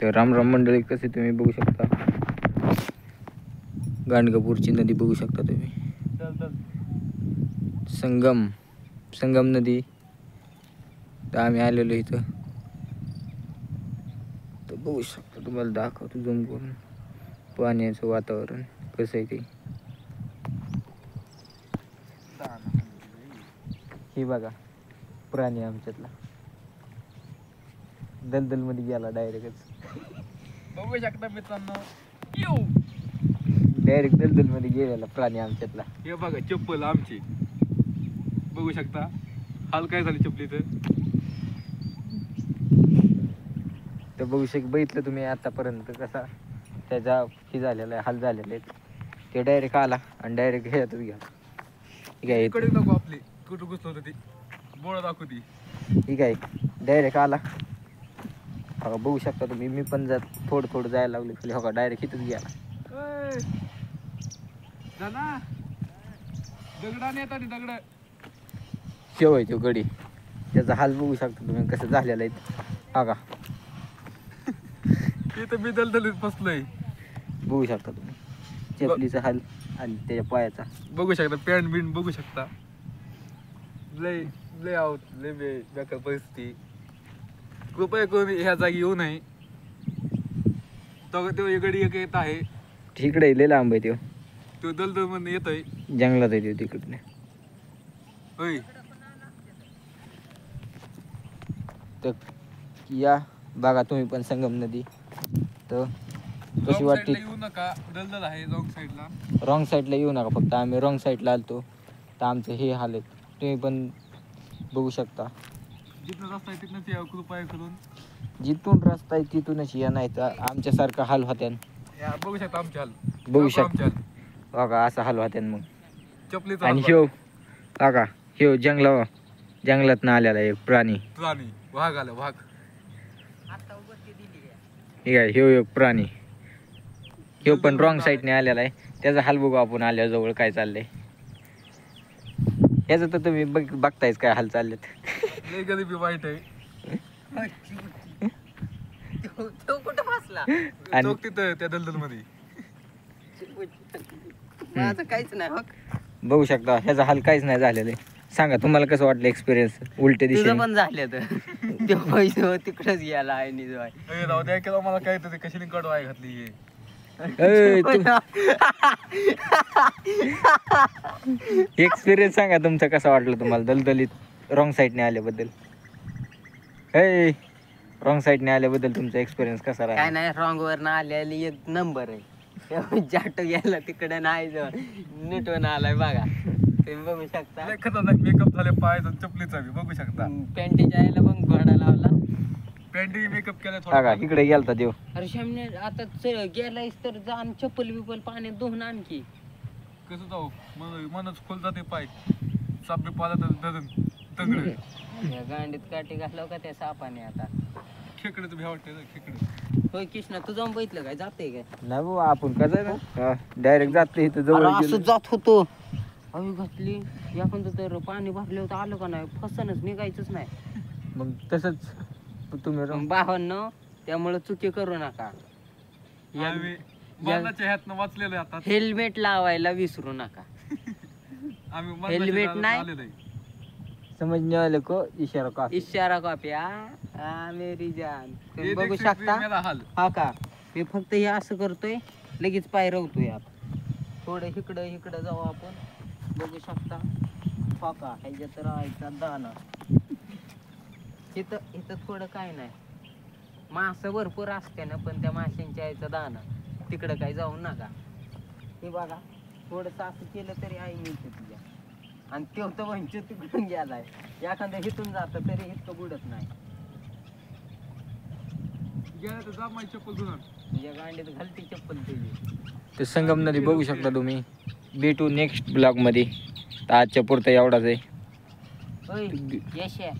तर रामराम मंडळी, कसे तुम्ही बघू शकता गाणगापूरची नदी बघू शकता तुम्ही. संगम नदी. तर आम्ही आलेलो इथं, तर बघू शकता. तुम्हाला दाखवतो झूम करून पाण्याचं वातावरण कसं आहे ते. हे बघा प्राणी आमच्यातला दलदल मध्ये गेला डायरेक्टच. बघू शकता मित्रांनो, डायरेक्ट दलदल मध्ये गेलेला प्राणी आमच्यातला. हे बघा चप्पल आमची, बघू शकता हाल काय झाली चपलीचं. तर बघू बघितलं तुम्ही आतापर्यंत कसा त्याचा हे झालेला आहे, हाल झालेले आहेत. ते डायरेक्ट आला आणि डायरेक्ट ह्यातच घ्या. इकडे नको आपली कुठं घुसलं होतं ती बोळ दाखवू ती. ठीक आहे, डायरेक्ट आला. हो बघू शकता तुम्ही. मी पण थोडं जायला लागलो खाली. हो का डायरेक्ट इथंच गेला. दगडाने येतात दगड. शेव आहे तो गडी. त्याचा हाल बघू शकता तुम्ही कसं झालेला आहे. हा का इथं मी दलदलीत फसलोय. बघू शकता तुम्ही चपलीचा हाल आणि त्याच्या पायाचा. बघू शकता पॅन्ट बिंट बघू शकता. लय लय आउट लय बेकार परिस्थिती. कृपया करून ह्या जागी येऊ नये. तो इकडे एक येत आहे, तिकडे लय लांब आहे तो दलदल मध्ये येतोय. जंगलात आहे तो तिकडे. होय, तर या बघा तुम्ही पण संगम नदी. तर कशी वाटते. येऊ नका, दलदल आहे रॉंग साईडला. रॉंग साईडला येऊ नका. फक्त आम्ही रॉंग साईडला आलतो तर आमचं हे हाल आहेत. तुम्ही पण बघू शकता. जिथनं रस्ता आहे तिथनंच या कृपया करून. जिथून रस्ता आहे तिथूनच या, नाही तर आमच्यासारखा हाल होत्या. बघू शकता आमचे हाल. बघू शकता बघा असा हाल होत्या मग. चपलीचा आणि ह्यो बघा ह्यो जंगलात ना आलेला एक प्राणी. वाघ आला वाघ. ठीक आहे, ह्यो एक प्राणी. ह्यो पण रॉंग साईडने आलेला आहे. त्याचा हाल बघू आपण आल्याजवळ काय चाललंय. याचं तर तुम्ही बघतायच काय हाल चाललेत. लय गरिबी वाईट आहे. तो कुठं फसला? आणि तिथं त्या दलदल मध्ये. माझं काहीच नाही हो. बघू शकता ह्याचा हाल काहीच नाही झालेलं आहे. सांगा तुम्हाला कसं वाटलं एक्सपिरियन्स उलटे तुझं दिशेने. पण झालं तर ते पैसे तिकडच गेला आहे निजवाय. राहू द्या केलं मला काय तर कशाने कडवाय घातली हे. एक्सपिरियन्स सांगा तुमचा कसा वाटलं तुम्हाला दलदलीत रॉंग साईडने आल्याबद्दल. रॉंग साईडने आल्याबद्दल तुमचा एक्सपिरियन्स कसा काय राहिला. नाही, रॉंग वर ना आलेली एक नंबर आहे. जाटो गेला तिकडे नाही जाऊन नीटून आलाय बघा. तुम्ही बघू शकता. लय खतरनाक मेकअप झाले पायाचा चपलीचा बी बघू शकता. पॅन्टीच्या आईला पण घोडा लावला. पॅन्टी मेकअप केला बघा थोडा. इकडे गेलता देव. अरे शामने आता गेलायस तर जा आणि चप्पल बिप्पल पाण्यात धुवून आणखी. कसं जाऊ मनच खोल जाते पाय. साप बी पाला तर दगड. या गांडीत काठी घातलं का त्या सापाने आता. खेकडे तर भ्या वाटते खेकडे. होय कृष्णा, तू जाऊन बघितलं काय जाते काय? नाही बाबा आपण कसं डायरेक्ट जात इथं जवळ अरे गेलो. असं जात होतो. हवी घातली एखादं तर पाणी भरलं होतं आलं का नाही, फसनच निघायचंच नाही. मग तसंच तुम्ही भावांनो त्यामुळे चुकी करू नका. आम्ही मरणाच्या ह्यातनं वाचलेलं आहे आता. हेल्मेट लावायला विसरू नका. आम्ही हेल्मेट नाही? आलेलं आहे. समजणे वाले को इशारा का. इशारा कॉप्या मेरी जान. तुम्ही एक बघू एक शकता. मेला हाल. हा का, मी फक्त हे असं करतोय लगेच पाय रवतोय. आता थोडं इकडं जाऊ आपण. बघू शकता फाका ह्याच्यात राहायचा दाना. इथं थोडं काय नाही, मासं भरपूर असते ना, पण त्या माशांच्या आईचा दाना. तिकडं काही जाऊ नका. हे बघा थोडंसं असं केलं तरी आई मिळते तुझ्या. आणि तो तर वंचित तिकडून गेलाय. एखाद्या हिथून जातं तरी इतकं बुडत नाही. गेला तर जा माझी चप्पल धुणार. तुझ्या गांडीत घालती चप्पल तुझी. ते संगम नदी बघू शकता तुम्ही. भेटू नेक्स्ट ब्लॉग मध्ये. तर आजच्या पुरता एवढाच आहे. होय यश आहे.